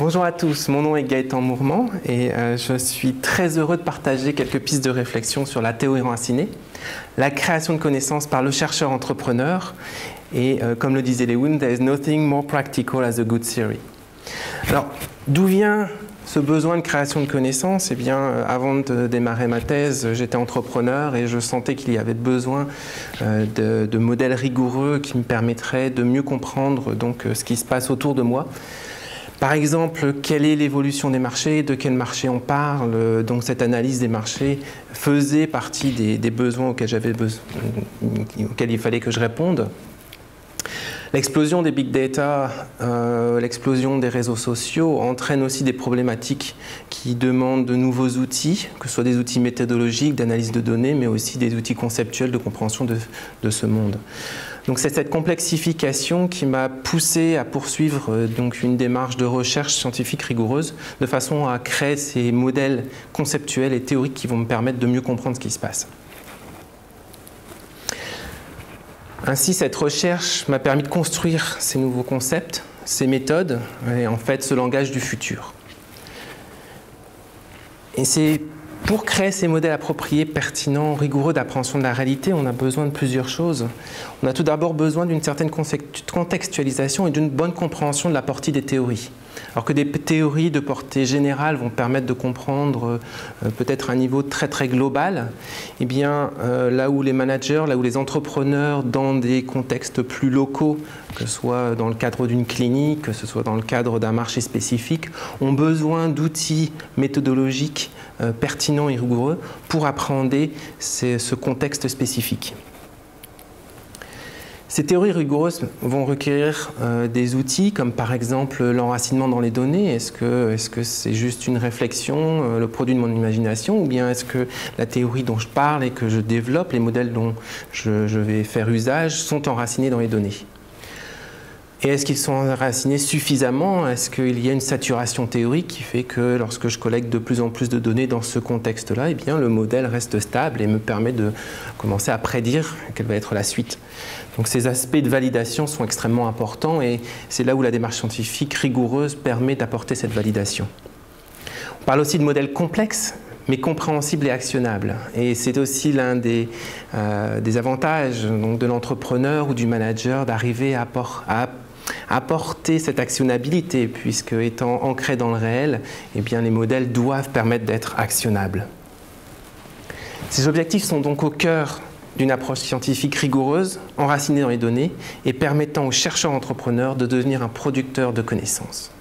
Bonjour à tous, mon nom est Gaëtan Mourmand et je suis très heureux de partager quelques pistes de réflexion sur la théorie enracinée, la création de connaissances par le chercheur-entrepreneur et comme le disait Lewin, there is nothing more practical as a good theory. Alors, d'où vient ce besoin de création de connaissances? Eh bien, avant de démarrer ma thèse, j'étais entrepreneur et je sentais qu'il y avait besoin de modèles rigoureux qui me permettraient de mieux comprendre donc, ce qui se passe autour de moi. Par exemple, quelle est l'évolution des marchés, de quel marché on parle, donc cette analyse des marchés faisait partie des besoins auxquels il fallait que je réponde. L'explosion des big data, l'explosion des réseaux sociaux entraîne aussi des problématiques qui demandent de nouveaux outils, que ce soit des outils méthodologiques, d'analyse de données, mais aussi des outils conceptuels de compréhension de ce monde. Donc c'est cette complexification qui m'a poussé à poursuivre donc une démarche de recherche scientifique rigoureuse, de façon à créer ces modèles conceptuels et théoriques qui vont me permettre de mieux comprendre ce qui se passe. Ainsi, cette recherche m'a permis de construire ces nouveaux concepts, ces méthodes, et en fait ce langage du futur. Et c'est pour créer ces modèles appropriés, pertinents, rigoureux d'appréhension de la réalité, on a besoin de plusieurs choses. On a tout d'abord besoin d'une certaine contextualisation et d'une bonne compréhension de la portée des théories. Alors que des théories de portée générale vont permettre de comprendre peut-être un niveau très global, eh bien là où les managers, là où les entrepreneurs dans des contextes plus locaux, que ce soit dans le cadre d'une clinique, que ce soit dans le cadre d'un marché spécifique, ont besoin d'outils méthodologiques pertinents et rigoureux pour appréhender ce contexte spécifique. Ces théories rigoureuses vont requérir des outils comme par exemple l'enracinement dans les données. Est-ce que c'est juste une réflexion, le produit de mon imagination, ou bien est-ce que la théorie dont je parle et que je développe, les modèles dont je vais faire usage, sont enracinés dans les données? Et est-ce qu'ils sont enracinés suffisamment? Est-ce qu'il y a une saturation théorique qui fait que lorsque je collecte de plus en plus de données dans ce contexte-là, eh bien, le modèle reste stable et me permet de commencer à prédire quelle va être la suite? Donc ces aspects de validation sont extrêmement importants et c'est là où la démarche scientifique rigoureuse permet d'apporter cette validation. On parle aussi de modèles complexes, mais compréhensibles et actionnables. Et c'est aussi l'un des avantages donc, de l'entrepreneur ou du manager d'arriver à apporter cette actionnabilité, puisque étant ancrés dans le réel, eh bien, les modèles doivent permettre d'être actionnables. Ces objectifs sont donc au cœur d'une approche scientifique rigoureuse, enracinée dans les données et permettant aux chercheurs entrepreneurs de devenir un producteur de connaissances.